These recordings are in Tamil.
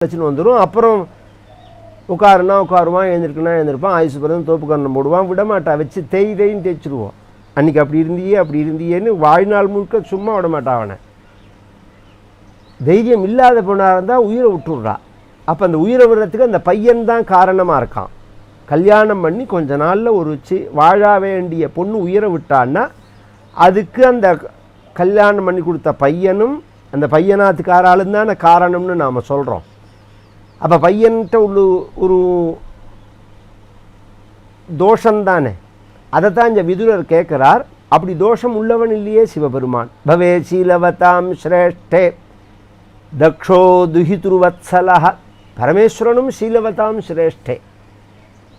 வச்சுன்னு வந்துடும். அப்புறம் உட்காருனா உட்காருவான், எழுந்திருக்குன்னா எழுந்திருப்பான், ஆயுசு பிறந்து தோப்பு கண்ணம் போடுவான், விடமாட்டா, வச்சு தேய்ன்னு தேய்ச்சிடுவோம். அன்றைக்கி அப்படி இருந்தியேன்னு வாழ்நாள் முழுக்க சும்மா விடமாட்டான். அவனை தைரியம் இல்லாத பொண்ணாக இருந்தால் உயிரை விட்டுடுறா. அப்போ அந்த உயிரை விடுறதுக்கு அந்த பையன்தான் காரணமாக இருக்கான். கல்யாணம் பண்ணி கொஞ்ச நாளில் ஒரு வாழ வேண்டிய பொண்ணு உயிரை விட்டான்னா அதுக்கு அந்த கல்யாணம் பண்ணி கொடுத்த பையனும் அந்த பையனாத்துக்காராலும் தானே காரணம்னு நாம் சொல்கிறோம். அப்போ பையன்கிட்ட உள்ள ஒரு தோஷந்தானே, அதை தான் இந்த விதுரர் கேட்குறார். அப்படி தோஷம் உள்ளவன் இல்லையே சிவபெருமான். பவே சீலவதாம் ஸ்ரேஷ்டே தக்ஷோ துஹிதுருவத்சலஹ. பரமேஸ்வரனும் சீலவதாம் ஸ்ரேஷ்டே,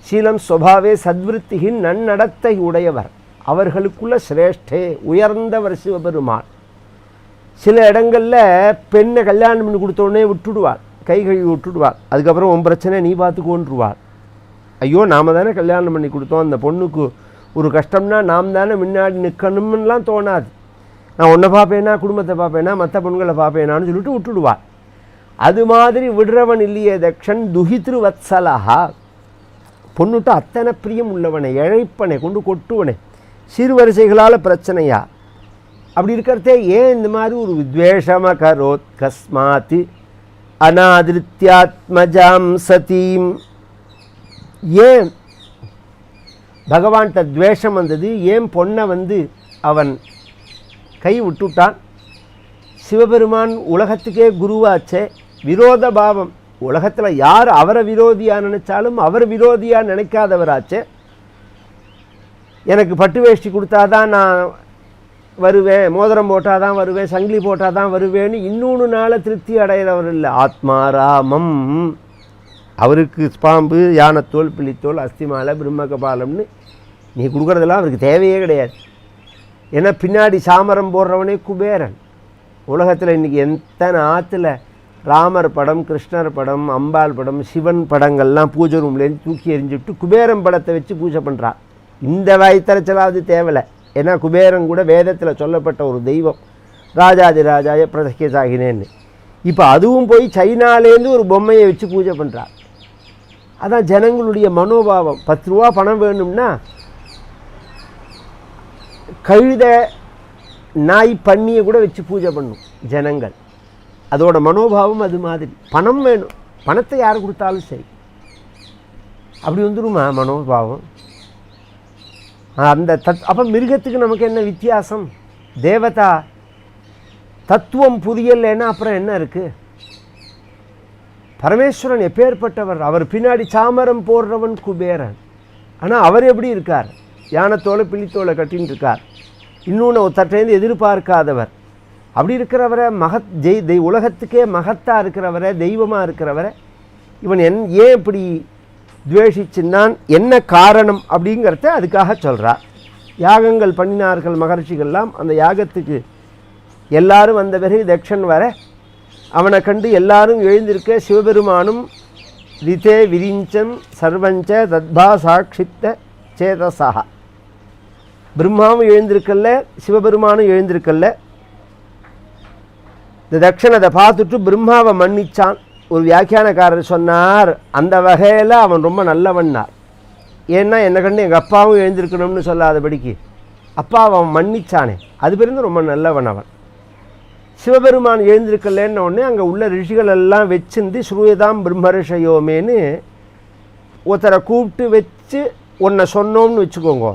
சீலம் ஸ்வபாவே சத்விருத்தியின் நன்னடத்தை உடையவர், அவர்களுக்குள்ள சிரேஷ்டே உயர்ந்தவர் சிவபெருமான். சில இடங்களில் பெண்ணை கல்யாணம் பண்ணி கொடுத்தோடனே விட்டுடுவார், கை கழுவி விட்டுடுவார். அதுக்கப்புறம் உன் பிரச்சனை நீ பார்த்துக்கோன்றுவார். ஐயோ நாம் தானே கல்யாணம் பண்ணி கொடுத்தோம், அந்த பொண்ணுக்கு ஒரு கஷ்டம்னா நாம் தானே முன்னாடி நிற்கணும்லாம் தோணாது. நான் உன்னை பார்ப்பேனா, குடும்பத்தை பார்ப்பேனா, மற்ற பொண்களை பார்ப்பேனான்னு சொல்லிட்டு விட்டுடுவார். அது மாதிரி விடுறவன் இல்லையே தக்ஷன் துஹித்ருவத்சலஹா. பொண்ணுட்டு அத்தனை பிரியம் உள்ளவனை, இழைப்பனை, கொண்டு கொட்டுவனை, சீர்வரிசைகளால் பிரச்சனையா. அப்படி இருக்கிறதே ஏன் இந்த மாதிரி ஒரு வித்வேஷம கரோத் கஸ்மாத்து அநாதிருத்யாத்மஜாம் சதீம். ஏன் பகவான்கிட்ட துவேஷம் வந்தது? ஏன் பொண்ணை அவன் கை விட்டுட்டான்? சிவபெருமான் உலகத்துக்கே குருவாச்சே. விரோத பாவம், உலகத்தில் யார் அவரை விரோதியாக நினைச்சாலும் அவர் விரோதியாக நினைக்காதவராச்சே. எனக்கு பட்டு வேஷ்டி கொடுத்தாதான் நான் வருவேன், மோதிரம் போட்டால் தான் வருவேன், சங்கிலி போட்டால் தான் வருவேன்னு இன்னொன்று நாளை திருப்தி அடைகிறவர் இல்லை. ஆத்மாராமம், அவருக்கு பாம்பு, யானத்தோல், பிள்ளித்தோல், அஸ்திமாலை, பிரம்மகபாலம்னு நீ கொடுக்குறதெல்லாம் அவருக்கு தேவையே கிடையாது. ஏன்னா பின்னாடி சாமரம் போடுறவனே குபேரன். உலகத்தில் இன்றைக்கி எத்தனை ஆற்றுல ராமர் படம், கிருஷ்ணர் படம், அம்பாள் படம், சிவன் படங்கள்லாம் பூஜை ரூம்லேருந்து தூக்கி எறிஞ்சிட்டு குபேரன் படத்தை வச்சு பூஜை பண்ணுறான். இந்த வாய்த்தரைச்சலாவது தேவையில்லை. ஏன்னா குபேரன் கூட வேதத்தில் சொல்லப்பட்ட ஒரு தெய்வம், ராஜாதி ராஜாய பிரதகேசாகினேன்னு. இப்போ அதுவும் போய் சைனாலேருந்து ஒரு பொம்மையை வச்சு பூஜை பண்ணுறார். அதான் ஜனங்களுடைய மனோபாவம். 10 ரூபா பணம் வேணும்னா கழுத, நாய், பண்ணியை கூட வச்சு பூஜை பண்ணும் ஜனங்கள். அதோட மனோபாவம் அது மாதிரி. பணம் வேணும், பணத்தை யார் கொடுத்தாலும் சரி. அப்படி வந்துடுமா மனோபாவம்? அந்த அப்போ மிருகத்துக்கு நமக்கு என்ன வித்தியாசம்? தேவதா தத்துவம் புரியலைன்னா அப்புறம் என்ன இருக்குது? பரமேஸ்வரன் எப்பேற்பட்டவர்? அவர் பின்னாடி சாமரம் போடுறவன் குபேரன். ஆனால் அவர் எப்படி இருக்கார்? யானத்தோலை, பிள்ளித்தோலை கட்டின்னு இருக்கார். இன்னொன்று ஒருத்தட்டேந்து எதிர்பார்க்காதவர். அப்படி இருக்கிறவரை உலகத்துக்கே மகத்தாக இருக்கிறவரை, தெய்வமாக இருக்கிறவரை இவன் ஏன் இப்படி துவேஷிச்சுன்னான், என்ன காரணம் அப்படிங்கிறத அதுக்காக சொல்கிறார். யாகங்கள் பண்ணினார்கள் மகர்ஷிகள்லாம். அந்த யாகத்துக்கு எல்லாரும் வந்த பிறகு தக்ஷன் வர அவனை கண்டு எல்லாரும் எழுந்திருக்க சிவபெருமானும் ரிதே விரிஞ்சன் சர்வஞ்ச தத்பா சாட்சித்த சேதசா. பிரம்மாவும் எழுந்திருக்கல்ல, சிவபெருமானும் எழுந்திருக்கல்ல. இந்த தக்ஷன் அதை பார்த்துட்டு பிரம்மாவை மன்னிச்சான். ஒரு வியாக்கியானக்காரர் சொன்னார், அந்த வகையில் அவன் ரொம்ப நல்லவன்னார். ஏன்னா என்னை கண்டு எங்கள் அப்பாவும் எழுந்திருக்கணும்னு சொல்லாதபடிக்கு அப்பா அவன் மன்னிச்சானே, அது பிறந்து ரொம்ப நல்லவன் அவன். சிவபெருமான் எழுந்திருக்கலன்னு உடனே அங்கே உள்ள ரிஷிகள் எல்லாம் வச்சிருந்து ஸ்ரூயதாம் பிரம்மரிஷயோமேன்னு ஒருத்தரை கூப்பிட்டு வச்சு ஒன்றை சொன்னோம்னு வச்சுக்கோங்க.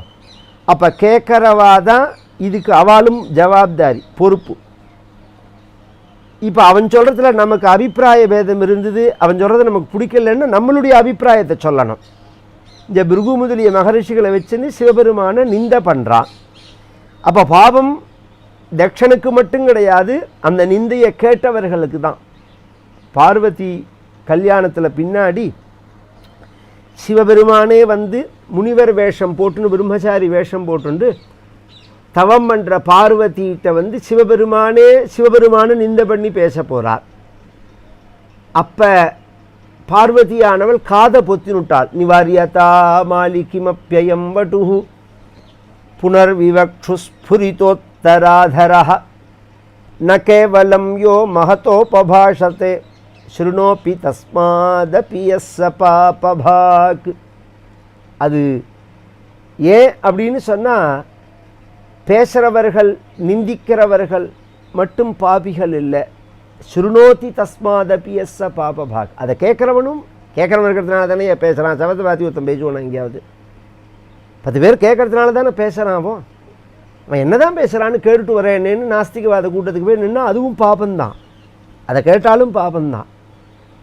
அப்போ கேட்குறவா தான் இதுக்கு அவளும் ஜவாப்தாரி, பொறுப்பு. இப்போ அவன் சொல்கிறதுல நமக்கு அபிப்பிராய பேதம் இருந்தது, அவன் சொல்கிறது நமக்கு பிடிக்கலன்னு நம்மளுடைய அபிப்பிராயத்தை சொல்லணும். இந்த பிருகு முதலிய மகரிஷிகளை வச்சுன்னு சிவபெருமான நிந்தை பண்ணுறான். அப்போ பாவம் தக்ஷனுக்கு மட்டும் கிடையாது, அந்த நிந்தையை கேட்டவர்களுக்கு தான். பார்வதி கல்யாணத்தில் பின்னாடி சிவபெருமானே முனிவர் வேஷம் போட்டுன்னு, பிரம்மச்சாரி வேஷம் போட்டுண்டு தவம் பண்ணுற பார்வதிகிட்ட சிவபெருமானை நிந்தை பண்ணி பேச போகிறார். அப்போ பார்வதியானவள் காதை பொத்தினுட்டாள். நிவாரியதா மாலிகிமப்யயம் வட்டுஹு புனர்விவக்ஷு ஸ்புரிதோத்தராதரஹ ந கேவலம் யோ மகதோபபாஷதே ஸ்ருணோபி தஸ்மாதபி யஸ்ஸ பாபபாக். அது ஏன் அப்படின்னு சொன்னால், பேசுகிறவர்கள் நிந்திக்கிறவர்கள் மட்டும் பாபிகள் இல்லை. ஸ்ருணோதி தஸ்மாதபி யஸ்ஸ பாபபாக். அதை கேட்குறவன் இருக்கிறதுனால தானே பேசுகிறான். சவத்தை பார்த்து ஒருத்தன் பேசுவானா? எங்கேயாவது 10 பேர் கேட்கறதுனால தானே பேசுகிறான். அவன் என்ன தான் பேசுகிறான்னு கேட்டுட்டு வரேன்னு நாஸ்திகவாத கூட்டத்துக்கு போய் நின்னா அதுவும் பாபந்தான். அதை கேட்டாலும் பாபந்தான்.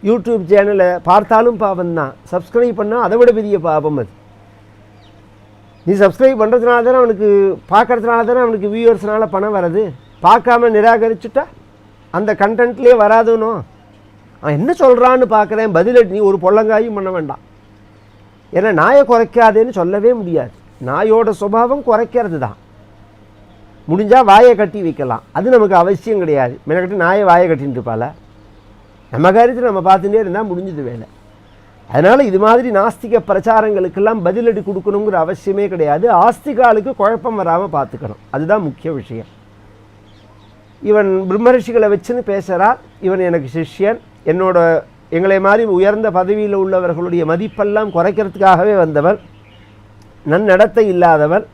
யூடியூப் சேனலை பார்த்தாலும் பாபந்தான். சப்ஸ்கிரைப் பண்ணால் அதை விட பெரிய பாபம் அது. நீ சப்ஸ்கிரைப் பண்ணுறதுனால தானே அவனுக்கு, பார்க்கறதுனால தானே அவனுக்கு வியூவர்ஸ்னால பணம் வருது. பார்க்காம நிராகரிச்சுட்டா அந்த கண்டென்ட்லேயே வராதுனோ. அவன் என்ன சொல்கிறான்னு பார்க்குறேன், பதிலடி. நீ ஒரு பொள்ளங்காயும் பண்ண வேண்டாம். ஏன்னா நாயை குறைக்காதேன்னு சொல்லவே முடியாது. நாயோட சுபாவம் குறைக்கிறது தான். முடிஞ்சால் வாயை கட்டி வைக்கலாம், அது நமக்கு அவசியம் கிடையாது. மெனக்கட்டி நாயை வாயை கட்டின்னு இருப்பாள். நம்ம காரியத்தில் நம்ம பார்த்துட்டே இருந்தால் முடிஞ்சது வேலை. அதனால் இது மாதிரி நாஸ்திக பிரச்சாரங்களுக்கெல்லாம் பதிலடி கொடுக்கணுங்கிற அவசியமே கிடையாது. ஆஸ்திகாலுக்கு குழப்பம் வராமல் பார்த்துக்கணும், அதுதான் முக்கிய விஷயம். இவன் பிரம்மரிஷிகளை வச்சுன்னு பேசுகிறார். இவன் எனக்கு சிஷ்யன், எங்களை மாதிரி உயர்ந்த பதவியில் உள்ளவர்களுடைய மதிப்பெல்லாம் குறைக்கிறதுக்காகவே வந்தவர், நன்னடத்தை இல்லாதவர்,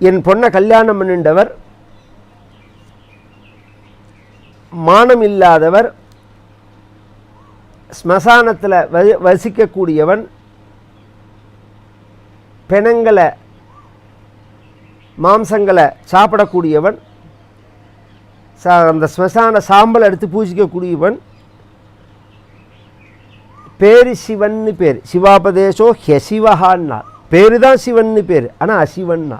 என் பொண்ணை கல்யாணம் பண்ணிண்டவர், மானம் இல்லாதவர், ஸ்மசானத்தில் வசிக்கக்கூடியவன், பெணங்களை மாம்சங்களை சாப்பிடக்கூடியவன், அந்த ஸ்மசான சாம்பல் எடுத்து பூஜிக்கக்கூடியவன், பேரு சிவன்னு பேர். சிவாபதேசோ ஹெசிவஹான்னா பேரு தான் சிவன்னு பேர், ஆனால் அசிவன்னா.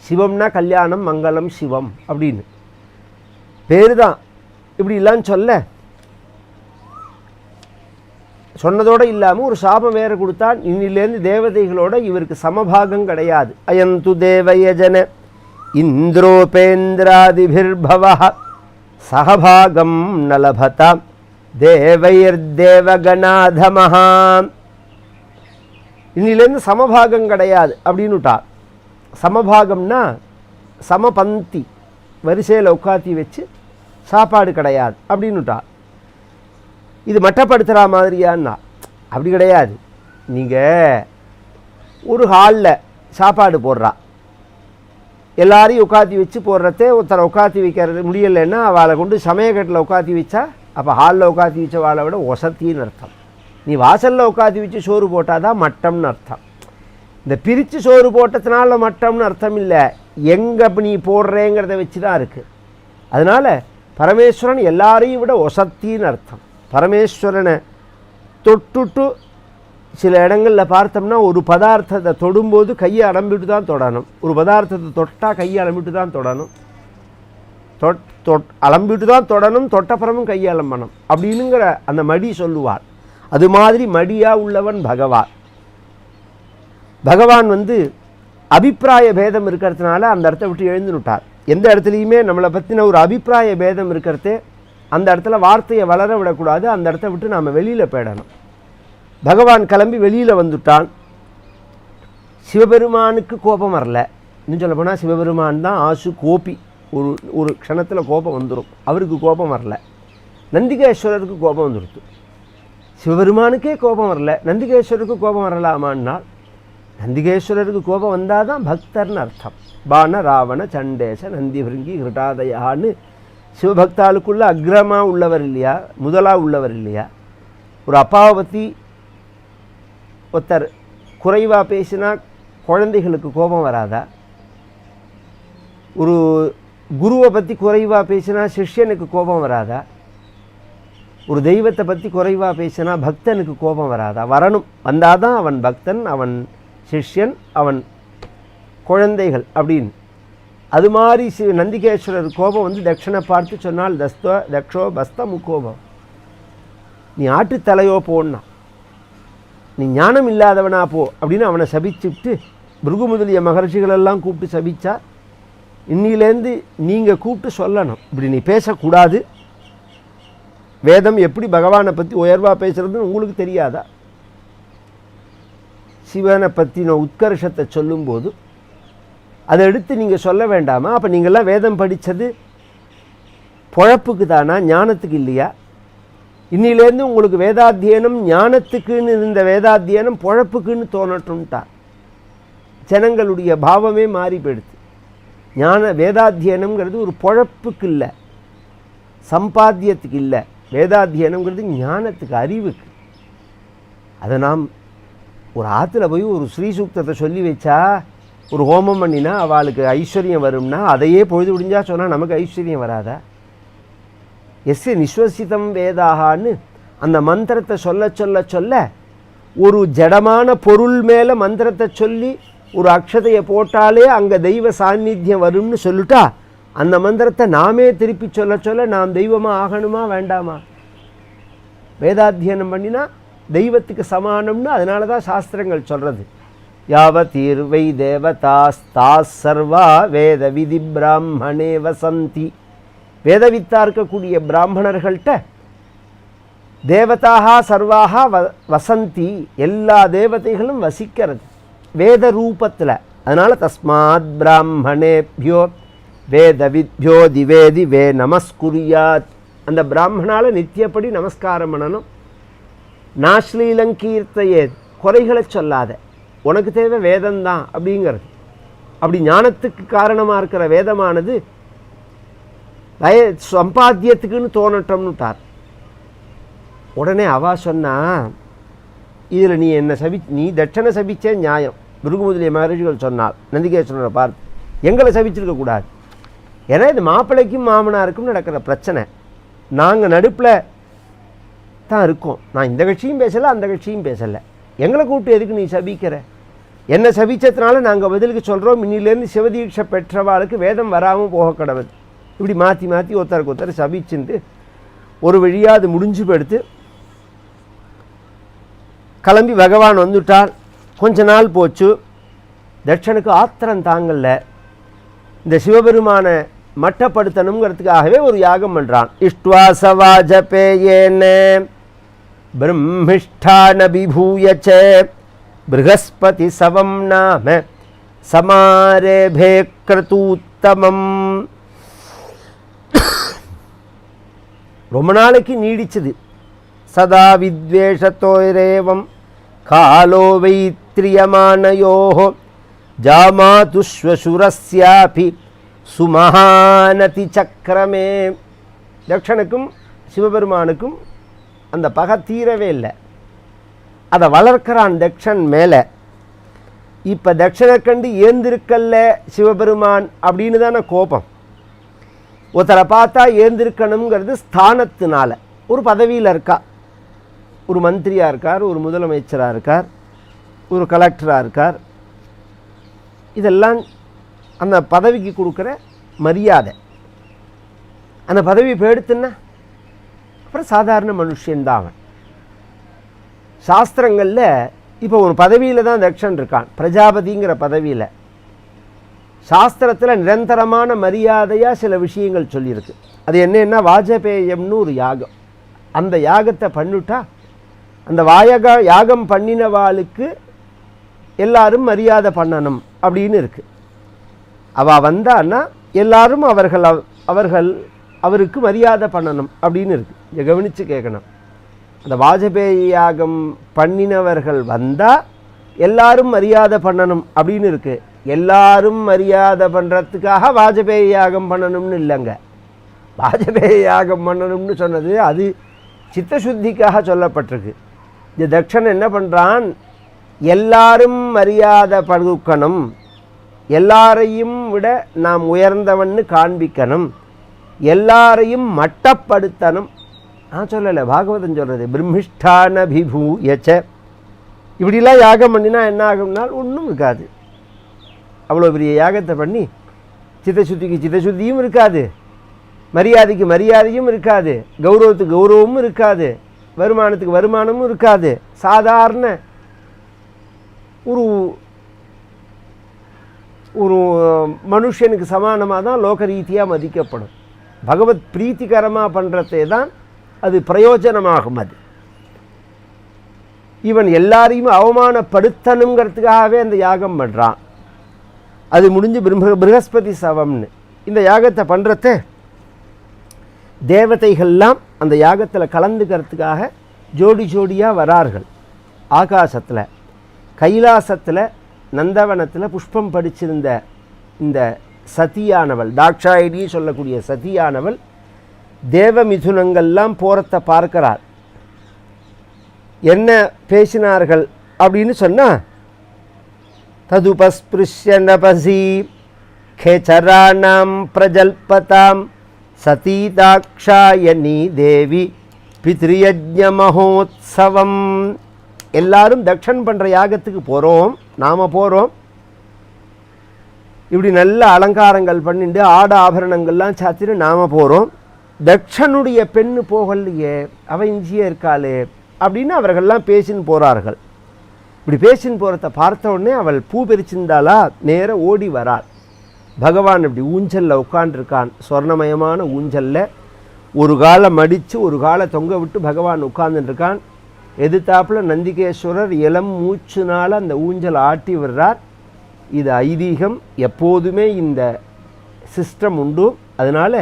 சிவம்னா கல்யாணம், மங்களம், சிவம் அப்படின்னு பேரு தான். இப்படிலாம் சொன்னதோடு இல்லாமல் ஒரு சாபம் வேறு கொடுத்தான். இன்னிலேருந்து தேவதைகளோட இவருக்கு சமபாகம் கிடையாது. அயந்து தேவயஜன இந்திரோபேந்திராதிபிர்பவ சகபாகம் நலபதாம் தேவைர்தேவகணாதமஹா. இன்னிலேருந்து சமபாகம் கிடையாது அப்படின்னு விட்டார். சமபாகம்னா சமபந்தி, வரிசையில் உட்காத்தி வச்சு சாப்பாடு கிடையாது அப்படின்னு விட்டார். இது மட்டப்படுத்துகிற மாதிரியான்னா அப்படி கிடையாது. நீங்கள் ஒரு ஹாலில் சாப்பாடு போடுறா, எல்லாரையும் உட்காத்தி வச்சு போடுறதே ஒருத்தரை உட்காத்தி வைக்கிறது முடியலைன்னா அவளை கொண்டு சமயக்கட்டில் உட்காத்தி வச்சா அப்போ ஹாலில் உட்காத்தி வச்ச வாழை விட ஒசத்தின்னு அர்த்தம். நீ வாசலில் உட்காத்தி வச்சு சோறு போட்டால் தான் மட்டம்னு அர்த்தம். இந்த பிரித்து சோறு போட்டதுனால மட்டம்னு அர்த்தம் இல்லை, எங்கே நீ போடுறேங்கிறத வச்சு தான் இருக்குது. அதனால் பரமேஸ்வரன் எல்லாரையும் விட ஒசத்தின்னு அர்த்தம். பரமேஸ்வரனை தொட்டுட்டு சில இடங்களில் பார்த்தோம்னா ஒரு பதார்த்தத்தை தொடும்போது கையை அலம்பிட்டு தான் தொடணும். ஒரு பதார்த்தத்தை தொட்டால் கையை அலம்பிட்டு தான் தொடணும். அலம்பிட்டு தான் தொடணும், தொட்டப்புறமும் கையை அலம்பணும் அப்படின்னுங்கிற அந்த மடி சொல்லுவார். அது மாதிரி மடியாக உள்ளவன் பகவான். பகவான் அபிப்பிராய பேதம் இருக்கிறதுனால அந்த இடத்த விட்டு எழுந்து விட்டார். எந்த இடத்துலையுமே நம்மளை பற்றின ஒரு அபிப்பிராய பேதம் இருக்கிறதே அந்த இடத்துல வார்த்தையை வளர விடக்கூடாது. அந்த இடத்த விட்டு நாம் வெளியில் போயிடணும். பகவான் கிளம்பி வெளியில் வந்துட்டான். சிவபெருமானுக்கு கோபம் வரல. இன்னும் சொல்ல போனால் சிவபெருமான் தான் ஆசு கோபி. ஒரு க்ஷணத்தில் கோபம் வந்துடும். அவருக்கு கோபம் வரல. நந்திகேஸ்வரருக்கு கோபம் வந்துடுது. சிவபெருமானுக்கே கோபம் வரல, நந்திகேஸ்வரருக்கு கோபம் வரலாமான்னால் நந்திகேஸ்வரருக்கு கோபம் வந்தால் தான் பக்தர்னு அர்த்தம். பான ராவண சண்டேச நந்தி விருங்கி ஹிருடாதயான்னு சிவபக்தாளுக்குள்ள அக்ரமாக உள்ளவர் இல்லையா, முதலாக உள்ளவர் இல்லையா. ஒரு அப்பாவை பற்றி ஒருத்தர் குறைவாக பேசினா குழந்தைகளுக்கு கோபம் வராதா? ஒரு குருவை பற்றி குறைவாக பேசினா சிஷ்யனுக்கு கோபம் வராதா? ஒரு தெய்வத்தை பற்றி குறைவாக பேசினா பக்தனுக்கு கோபம் வராதா? வரணும். வந்தால் தான் அவன் பக்தன், அவன் சிஷ்யன், அவன் குழந்தைகள் அப்படின்னு. அது மாதிரி நந்திகேஸ்வரர் கோபம் தட்சணை பார்த்து சொன்னால் தக்ஷோ பஸ்த முக்கோபம், நீ ஆட்டுத்தலையோ போன்னா, நீ ஞானம் இல்லாதவனா போ அப்படின்னு அவனை சபிச்சுட்டு பிருகு முதலிய மகர்ஷிகளெல்லாம் கூப்பிட்டு சபிச்சா, இன்னிலேருந்து நீங்கள் கூப்பிட்டு சொல்லணும், இப்படி நீ பேசக்கூடாது. வேதம் எப்படி பகவானை பற்றி உயர்வாக பேசுகிறதுன்னு உங்களுக்கு தெரியாதா? சிவனை பற்றின உத்கர்ஷத்தை சொல்லும்போது அதை எடுத்து நீங்கள் சொல்ல வேண்டாமா? அப்போ நீங்கள்லாம் வேதம் படித்தது பொழப்புக்கு தானா, ஞானத்துக்கு இல்லையா? இன்னிலேருந்து உங்களுக்கு வேதாத்தியனம் ஞானத்துக்குன்னு இருந்த வேதாத்தியனம் பொழப்புக்குன்னு தோணட்டும்ட்டார். ஜனங்களுடைய பாவமே மாறி போயிடுது. வேதாத்தியனம்ங்கிறது ஒரு பொழப்புக்கு இல்லை, சம்பாத்தியத்துக்கு இல்லை. வேதாத்தியனம்ங்கிறது ஞானத்துக்கு, அறிவுக்கு. அதை நாம் ஒரு ஆற்றுல போய் ஒரு ஸ்ரீசூக்தத்தை சொல்லி வச்சா, ஒரு ஹோமம் பண்ணினா அவளுக்கு ஐஸ்வர்யம் வரும்னா, அதையே பொழுது முடிஞ்சா சொன்னால் நமக்கு ஐஸ்வர்யம் வராதா? எஸ்ய நிஸ்வசிதம் வேதாகான்னு அந்த மந்திரத்தை சொல்ல சொல்ல சொல்ல ஒரு ஜடமான பொருள் மேலே மந்திரத்தை சொல்லி ஒரு அக்ஷதையை போட்டாலே அங்கே தெய்வ சாநித்தியம் வரும்னு சொல்லிட்டா, அந்த மந்திரத்தை நாமே திருப்பி சொல்ல சொல்ல நாம் தெய்வமாக ஆகணுமா வேண்டாமா? வேதாத்தியனம் பண்ணினா தெய்வத்துக்கு சமானம்னு அதனால தான் சாஸ்திரங்கள் சொல்கிறது. யாவதீர்வை தேவதாஸ்தாஸ் சர்வா வேத விதி பிராமணே வசந்தி. வேதவித்தா இருக்கக்கூடிய பிராமணர்கள்ட்ட தேவதாக சர்வாக வசந்தி, எல்லா தேவதைகளும் வசிக்கிறது வேத ரூபத்தில். அதனால் தஸ்மாத் பிராமணேபியோ வேதவித்யோ திவேதி வே நமஸ்குரியாத். அந்த பிராமணால் நித்தியப்படி நமஸ்காரம் பண்ணணும். நாஸ்லீலங்கீர்த்தையே, குறைகளை சொல்லாத, உனக்கு தேவை வேதம்தான் அப்படிங்கிறது. அப்படி ஞானத்துக்கு காரணமாக இருக்கிற வேதமானது சம்பாத்தியத்துக்குன்னு தோணட்டம்னுட்டார். உடனே அவா சொன்னா, இதில் நீ என்ன நீ தட்சணை சபிச்சே நியாயம். பிருகு முதலிய மகரிஷிகள் சொன்னால் நந்திகேஸ்வரரை பார்த்து, எங்களை சபிச்சிருக்கக்கூடாது. ஏன்னா இது மாப்பிள்ளைக்கும் மாமனாருக்கும் நடக்கிற பிரச்சனை. நாங்கள் நடுப்பில் தான் இருக்கோம். நான் இந்த கட்சியும் பேசலை, அந்த கட்சியும் பேசலை. எங்களை கூப்பிட்டு எதுக்கு நீ சபிக்கிற? என்னை சபிச்சதுனால நாங்கள் பதிலுக்கு சொல்கிறோம், இன்னிலேருந்து சிவதீட்சை பெற்றவாளுக்கு வேதம் வராமல் போக கடவுள். இப்படி மாற்றி மாற்றி ஒருத்தருக்கு ஒருத்தர் சபிச்சுட்டு ஒரு வழியாக அது முடிஞ்சு போடுத்து கிளம்பி பகவான் வந்துட்டார். கொஞ்ச நாள் போச்சு. தட்சனுக்கு ஆத்திரம் தாங்கல்ல. இந்த சிவபெருமான மட்டப்படுத்தணுங்கிறதுக்காகவே ஒரு யாகம் பண்ணுறான். இஷ்டுவாசவாஜபேயேன பிரம்மிஷ்டான விபூயச்ச ப்ருஹஸ்பதி சவம் நாம சமாரேபே க்ரதூத்தமம். ரொம்ப நாளைக்கு நீடிச்சது. சதா வித்வேஷத்தோரேவம் காலோ வைத்ரியமானயோ ஜாமாதுஸ்வசுரஸ்யாபி சுமஹானதி சக்கரமே. தட்சனுக்கும் சிவபெருமானுக்கும் அந்த பகை தீரவே இல்லை. அதை வளர்க்கிறான் தட்சன் மேலே. இப்போ தட்சனை கண்டு ஏந்திருக்கல்ல சிவபெருமான் அப்படின்னு தானே கோபம். ஒருத்தரை பார்த்தா ஏந்திருக்கணுங்கிறது ஸ்தானத்தினால. ஒரு பதவியில் இருக்கா, ஒரு மந்திரியாக இருக்கார், ஒரு முதலமைச்சராக இருக்கார், ஒரு கலெக்டராக இருக்கார். இதெல்லாம் அந்த பதவிக்கு கொடுக்குற மரியாதை. அந்த பதவி போயிடுத்துன்னா அப்புறம் சாதாரண மனுஷன்தான் அவன். சாஸ்திரங்களில் இப்போ ஒரு பதவியில் தான் தட்சன் இருக்கான், பிரஜாபதிங்கிற பதவியில். சாஸ்திரத்தில் நிரந்தரமான மரியாதையாக சில விஷயங்கள் சொல்லியிருக்கு. அது என்னென்னா, வாஜபேயம்னு ஒரு யாகம். அந்த யாகத்தை பண்ணிட்டா அந்த யாகம் பண்ணினவாளுக்கு எல்லாரும் மரியாதை பண்ணணும் அப்படின்னு இருக்குது. அவள் வந்தான்னா எல்லாரும் அவருக்கு மரியாதை பண்ணணும் அப்படின்னு இருக்குது. இதை கவனித்து கேட்கணும். அந்த வாஜபேயி யாகம் பண்ணினவர்கள் வந்தால் எல்லாரும் மரியாதை பண்ணணும் அப்படின்னு இருக்குது. எல்லாரும் மரியாதை பண்ணுறதுக்காக வாஜபேயி யாகம் பண்ணணும்னு இல்லைங்க. வாஜபேயி யாகம் பண்ணணும்னு சொன்னது அது சித்தசுத்திக்காக சொல்லப்பட்டிருக்கு. இந்த தட்சன் என்ன பண்ணுறான், எல்லாரும் மரியாதை படுக்கணும், எல்லாரையும் விட நாம் உயர்ந்தவன்னு காண்பிக்கணும், எல்லாரையும் மட்டப்படுத்தணும். நான் சொல்லலை, பாகவதன் சொல்கிறது. பிரம்மிஷ்டான விபூயச்ச. இப்படிலாம் யாகம் பண்ணினா என்ன ஆகும்னால் ஒன்றும் இருக்காது. அவ்வளோ பெரிய யாகத்தை பண்ணி சித்தசுத்திக்கு சித்தசுத்தியும் இருக்காது, மரியாதைக்கு மரியாதையும் இருக்காது, கௌரவத்துக்கு கௌரவமும் இருக்காது, வருமானத்துக்கு வருமானமும் இருக்காது. சாதாரண ஒரு ஒரு மனுஷனுக்கு சமானமாக தான் லோக ரீதியாக மதிக்கப்படும். பகவத் பிரீத்திகரமாக பண்ணுறதே தான் அது பிரயோஜனமாகும். அது இவன் எல்லாரையும் அவமானப்படுத்தணுங்கிறதுக்காகவே அந்த யாகம் பண்ணுறான். அது முடிஞ்சு ப்ரஹஸ்பதி சவம்னு இந்த யாகத்தை பண்ணுறத தேவதைகள்லாம் அந்த யாகத்தில் கலந்துக்கிறதுக்காக ஜோடி ஜோடியாக வரார்கள். ஆகாசத்தில், கைலாசத்தில், நந்தவனத்தில் புஷ்பம் படிச்சிருந்த இந்த சதியானவள், தாட்சாயினி சொல்லக்கூடிய சதியானவள் தேவமிதுனங்கள்லாம் போகிறத பார்க்கிறார். என்ன பேசினார்கள் அப்படின்னு சொன்னால், ததுபஸ்பிருஷ்ய நபசி கேச்சராணாம் பிரஜல்பதாம் சதீதாக்ஷாயணி தேவி பித்ரியஜ்ஞ மகோத்சவம். எல்லாரும் தக்ஷன் பண்ணுற யாகத்துக்கு போகிறோம், நாம் போகிறோம். இப்படி நல்ல அலங்காரங்கள் பண்ணிட்டு ஆட ஆபரணங்கள்லாம் சாத்திட்டு நாம் போகிறோம். தக்ஷனுடைய பெண்ணு போகலையே, அவள் இஞ்சியே இருக்காளே அப்படின்னு அவர்கள்லாம் பேசின்னு போகிறார்கள். இப்படி பேசின்னு போகிறத பார்த்த உடனே அவள் பூ பறிச்சிருந்தாளா, நேர ஓடி வராள். பகவான் இப்படி ஊஞ்சலில் உட்காண்டிருக்கான், சொர்ணமயமான ஊஞ்சலில். ஒரு காலை மடித்து ஒரு காலை தொங்க விட்டு பகவான் உட்கார்ந்துட்டுருக்கான். எதிர்த்தாப்பில் நந்திகேஸ்வரர் இளம் மூச்சுனால் அந்த ஊஞ்சல் ஆட்டி விடுறார். இது ஐதீகம், எப்போதுமே இந்த சிஸ்டம் உண்டு. அதனால்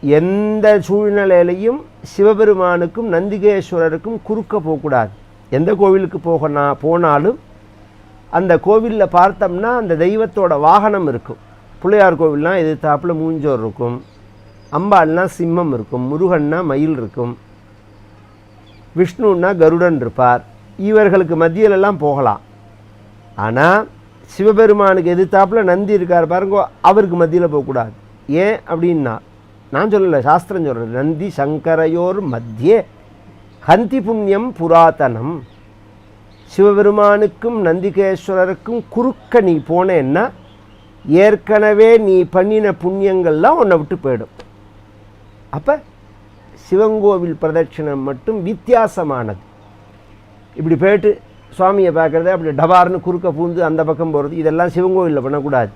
எந்த சூழ்நிலையிலையும் சிவபெருமானுக்கும் நந்திகேஸ்வரருக்கும் குறுக்க போகக்கூடாது. எந்த கோவிலுக்கு போனாலும் அந்த கோவிலில் பார்த்தோம்னா அந்த தெய்வத்தோட வாகனம் இருக்கும். பிள்ளையார் கோவில்லாம் எதிர்த்தாப்பில் மூஞ்சோர் இருக்கும், அம்பாள்னா சிம்மம் இருக்கும், முருகன்னா மயில் இருக்கும், விஷ்ணுன்னா கருடன் இருப்பார். இவர்களுக்கு மத்தியிலெல்லாம் போகலாம். ஆனால் சிவபெருமானுக்கு எதிர்த்தாப்பில் நந்தி இருக்கார் பாருங்க, அவருக்கு மத்தியில் போகக்கூடாது. ஏன் அப்படின்னா, நான் சொல்லலை, சாஸ்திரம் சொல்கிறேன். நந்தி சங்கரையோர் மத்தியே ஹந்தி புண்ணியம் புராதனம். சிவபெருமானுக்கும் நந்திகேஸ்வரருக்கும் குறுக்க நீ போனேன்னா ஏற்கனவே நீ பண்ணின புண்ணியங்கள்லாம் உன்னை விட்டு போயிடும். அப்போ சிவங்கோவில் பிரதட்சிணம் மட்டும் வித்தியாசமானது. இப்படி போயிட்டு சுவாமியை பார்க்குறது, அப்படி டபார்னு குறுக்க பூந்து அந்த பக்கம் போகிறது, இதெல்லாம் சிவங்கோவிலில் பண்ணக்கூடாது.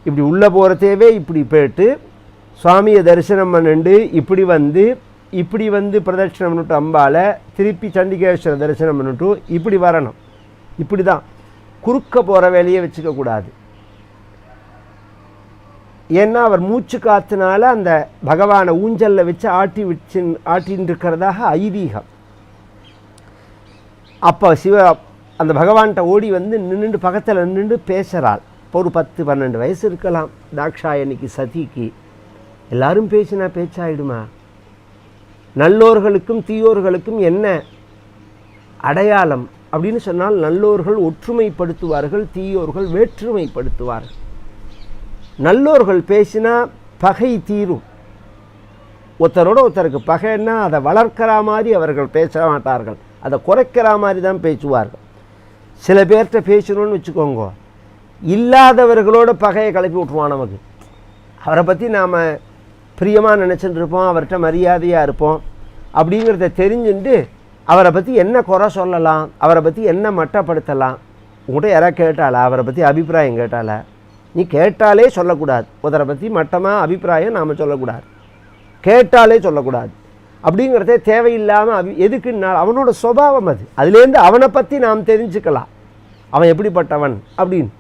இப்படி உள்ளே போகிறதேவே இப்படி போயிட்டு சுவாமியை தரிசனம் பண்ணிட்டு இப்படி வந்து பிரதட்சிணம் பண்ணிட்டு அம்பாலை திருப்பி சண்டிகேஸ்வர தரிசனம் பண்ணிட்டு இப்படி வரணும். இப்படி தான், குறுக்க போகிற வேலையை வச்சுக்கக்கூடாது. ஏன்னா அவர் மூச்சு காத்துனால அந்த பகவானை ஊஞ்சலில் வச்சு ஆட்டின்னு இருக்கிறதாக ஐதீகம். அப்போ அந்த பகவான்கிட்ட ஓடி வந்து நின்றுட்டு பக்கத்தில் நின்று பேசுகிறாள். இப்போ ஒரு 10-12 வயசு இருக்கலாம் தாக்ஷாயணிக்கு, சதிக்கு. எல்லாரும் பேசினா பேச்சாயிடுமா? நல்லோர்களுக்கும் தீயோர்களுக்கும் என்ன அடையாளம் அப்படின்னு சொன்னால், நல்லோர்கள் ஒற்றுமைப்படுத்துவார்கள், தீயோர்கள் வேற்றுமைப்படுத்துவார்கள். நல்லோர்கள் பேசினா பகை தீரும். ஒருத்தரோட ஒருத்தருக்கு பகைன்னா அதை வளர்க்கிற மாதிரி அவர்கள் பேச மாட்டார்கள், அதை குறைக்கிற மாதிரி தான் பேசுவார்கள். சில பேர்கிட்ட பேசணும்னு வச்சுக்கோங்க, இல்லாதவர்களோட பகையை கிளப்பி விட்ருவான். நமக்கு அவரை பற்றி நாம் பிரியமாக நினச்சிட்டு இருப்போம், அவர்கிட்ட மரியாதையாக இருப்போம். அப்படிங்கிறத தெரிஞ்சுட்டு அவரை பற்றி என்ன குறை சொல்லலாம், அவரை பற்றி என்ன மட்டப்படுத்தலாம். உங்கள்கிட்ட யாராவது கேட்டாளா, அவரை பற்றி அபிப்பிராயம் கேட்டாளா? நீ கேட்டாலே சொல்லக்கூடாது. ஒருத்தரை பற்றி மட்டமாக அபிப்பிராயம் நாம் சொல்லக்கூடாது, கேட்டாலே சொல்லக்கூடாது. அப்படிங்கிறதே தேவையில்லாமல் எதுக்குன்னா அவனோட சுபாவம் அது. அதுலேருந்து அவனை பற்றி நாம் தெரிஞ்சுக்கலாம், அவன் எப்படிப்பட்டவன் அப்படின்னு.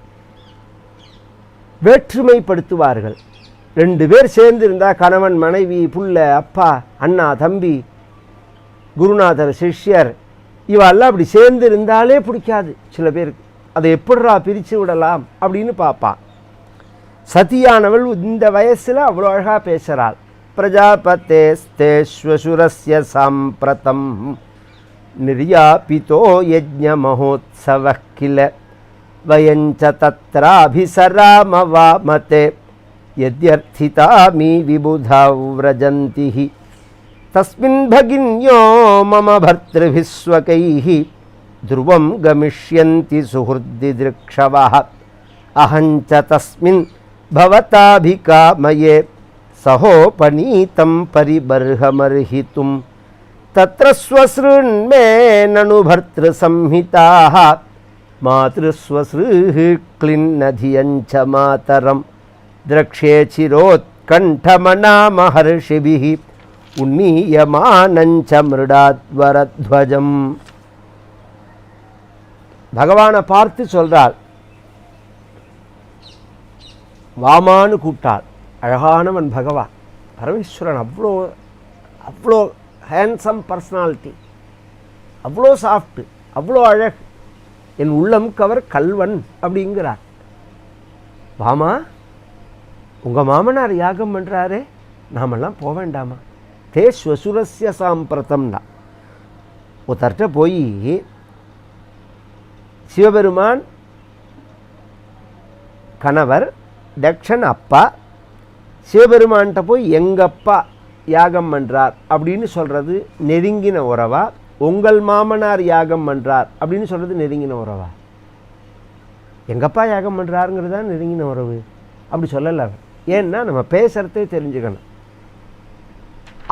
வேற்றுமைப்படுத்துவார்கள். 2 பேர் சேர்ந்து இருந்தால், கணவன் மனைவி, புள்ள, அப்பா, அண்ணா, தம்பி, குருநாதர், சிஷ்யர், இவெல்லாம் அப்படி சேர்ந்து இருந்தாலே பிடிக்காது சில பேருக்கு. அதை எப்படிரா பிரித்து விடலாம் அப்படின்னு பார்ப்பான். சதியானவள் இந்த வயசில் அவ்வளோ அழகாக பேசுகிறாள். பிரஜாபதேஸ்தேஸ்வசுரஸ்ய சாம்பிரதம் நிர்யாபிதோ யஜ்ஞ மகோத்சவ கில வயஞ்ச தத்ராபிசராமவாமதே யத்யர்த்திதாமி விபுதா व्रजन्ति தஸ்மின் பகின்யோ மம பர்த்ருபிஸ்வகைः ध्रुवं गमिष्यन्ति सुहृद्दिदृक्षवः अहञ्च तस्मिन् भवताभिकामये सहोपनीतं परिबर्हमर्हितुं तत्र स्वसृण्मे ननु भर्तृसंहिताः मातृस्वसृः क्लिन्नधियञ्च मातरं द्रक्ष्ये चिरोत्कण्ठमनामहर्षिभिः उन्नीयमानञ्च मृडाध्वरध्वजम्. பகவானை பார்த்து சொல்றாள், வாமான்னு கூப்பிட்டாள். அழகானவன் பகவான். பரமேஸ்வரன் அவ்வளோ அவ்வளோ ஹேண்ட்ஸம் பர்சனாலிட்டி, அவ்வளோ சாஃப்ட்டு, அவ்வளோ அழகு. என் உள்ளம் கவர் கல்வன் அப்படிங்கிறார். வாமா, உங்கள் மாமனார் யாகம் பண்ணுறாரே, நாமெல்லாம் போக வேண்டாமா? தே ஸ்வசுரஸ்ய சாம்பிரதம்னா ஒருத்தர்கிட்ட போய் சிவபெருமான் கணவர், தக்ஷன் அப்பா, சிவபெருமான்கிட்ட போய் எங்கப்பா யாகம் பண்ணுறார் அப்படின்னு சொல்கிறது நெருங்கின உறவா? உங்கள் மாமனார் யாகம் பண்ணுறார் அப்படின்னு சொல்கிறது நெருங்கின உறவா? எங்கப்பா யாகம் பண்ணுறாருங்கிறது தான் நெருங்கின உறவு. அப்படி சொல்லலை. ஏன்னா நம்ம பேசுகிறதே தெரிஞ்சுக்கணும்.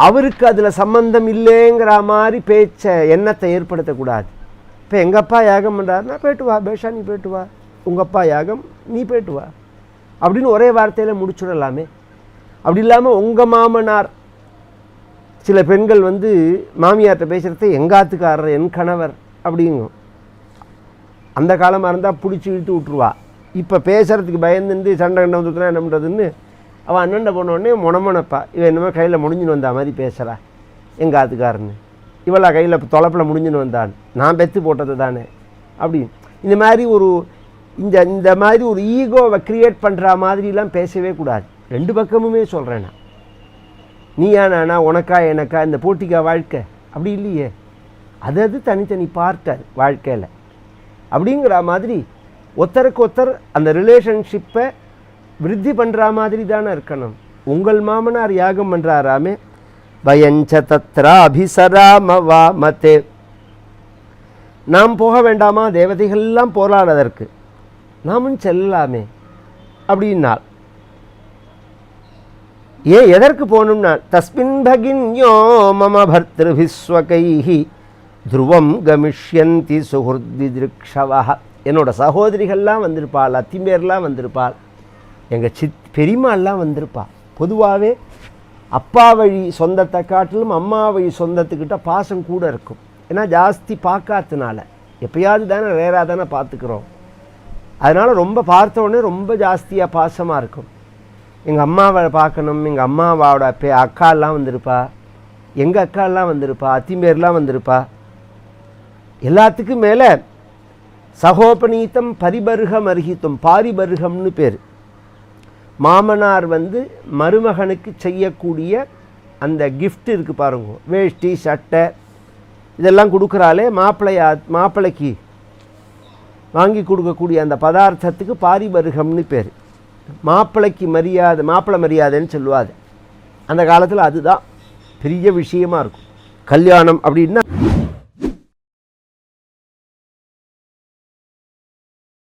அவருக்கு அதில் சம்பந்தம் இல்லைங்கிற மாதிரி பேச்சை எண்ணத்தை ஏற்படுத்தக்கூடாது. இப்போ எங்கள் அப்பா யாகம் பண்ணுறாருன்னா போய்ட்டு வா பேஷா, நீ போய்ட்டு வா, உங்கள் அப்பா யாகம் நீ போய்ட்டு வா அப்படின்னு ஒரே வார்த்தையில் முடிச்சுடலாமே. அப்படி இல்லாமல் உங்கள் மாமனார், சில பெண்கள் மாமியார்கிட்ட பேசுகிறத எங்காத்துக்காரர், என் கணவர் அப்படிங்கும். அந்த காலமாக இருந்தால் பிடிச்சி இழுத்து விட்ருவா. இப்போ பேசுகிறதுக்கு பயந்துட்டு சண்டை கண்டை வந்துட்டுனா என்ன பண்ணுறதுன்னு அவன் அண்ணன்ட போனோடனே முனப்பா, இவன் என்னமோ கையில் முடிஞ்சுன்னு வந்தா மாதிரி பேசுகிறா எங்கள் ஆத்துக்காரன்னு, இவளா கையில் தொலைப்பில் முடிஞ்சுன்னு வந்தான், நான் பெற்று போட்டது தானே அப்படி. இந்த மாதிரி இந்த மாதிரி ஒரு ஈகோவை க்ரியேட் பண்ணுற மாதிரிலாம் பேசவே கூடாது. ரெண்டு பக்கமுமே சொல்கிறேன் நான். நீயா நானா, உனக்கா எனக்கா, இந்த போட்டிக்கா வாழ்க்கை? அப்படி இல்லையே. அது தனித்தனி பார்ட் அது வாழ்க்கையில். அப்படிங்கிற மாதிரி ஒருத்தருக்கு ஒருத்தர் அந்த ரிலேஷன்ஷிப்பை விருத்தி பண்ணுற மாதிரி தானே இருக்கணும். உங்கள் மாமனார் யாகம் பண்ணுறாராமே, பயஞ்ச தத்ரா அபிசராமவா மத்தே, நாம் போக வேண்டாமா? தேவதைகள்லாம் போராடுவதற்கு நாமும் செல்லலாமே அப்படின்னால். ஏன் எதற்கு போகணும்னா, தஸ்மின் பகின்யோ மம பர்த்ருபிஸ்வகைஹி துருவம் கமிஷ்யந்தி சுஹுர்தி திருக்ஷவா. என்னோட சகோதரிகள்லாம் வந்திருப்பாள், அத்திம்பேர்லாம் வந்திருப்பாள், எங்கள் பெரியம்மாலாம் வந்திருப்பாள். பொதுவாகவே அப்பா வழி சொந்தத்தை காட்டிலும் அம்மா வழி சொந்தத்துக்கிட்ட பாசம் கூட இருக்கும். ஏன்னா ஜாஸ்தி பார்க்காதனால, எப்பயாவது தானே ரேராக தானே பார்த்துக்கிறோம். அதனால் ரொம்ப பார்த்தோன்னே ரொம்ப ஜாஸ்தியாக பாசமாக இருக்கும். எங்கள் அம்மாவை பார்க்கணும், எங்கள் அம்மாவோட அக்காலாம் வந்திருப்பா, எங்கள் அக்காலாம் வந்திருப்பா, அத்திம்பேர்லாம் வந்திருப்பா. எல்லாத்துக்கும் மேலே சகோபனீத்தம் பரிபருகம் அருகித்தம், பாரிபருகம்னு பேர். மாமனார் மருமகனுக்கு செய்யக்கூடிய அந்த கிஃப்ட் இருக்குது பாருங்க, வேஷ்டி சட்டை இதெல்லாம் கொடுக்குறாளே, மாப்பிள்ளைக்கு வாங்கி கொடுக்கக்கூடிய அந்த பதார்த்தத்துக்கு பாரிபருகம்னு பேர். மாப்பிள்ளைக்கு மரியாதை, மாப்பிள்ளை மரியாதைன்னு சொல்லுவாது அந்த காலத்தில். அதுதான் பெரிய விஷயமா இருக்கும். கல்யாணம் அப்படின்னா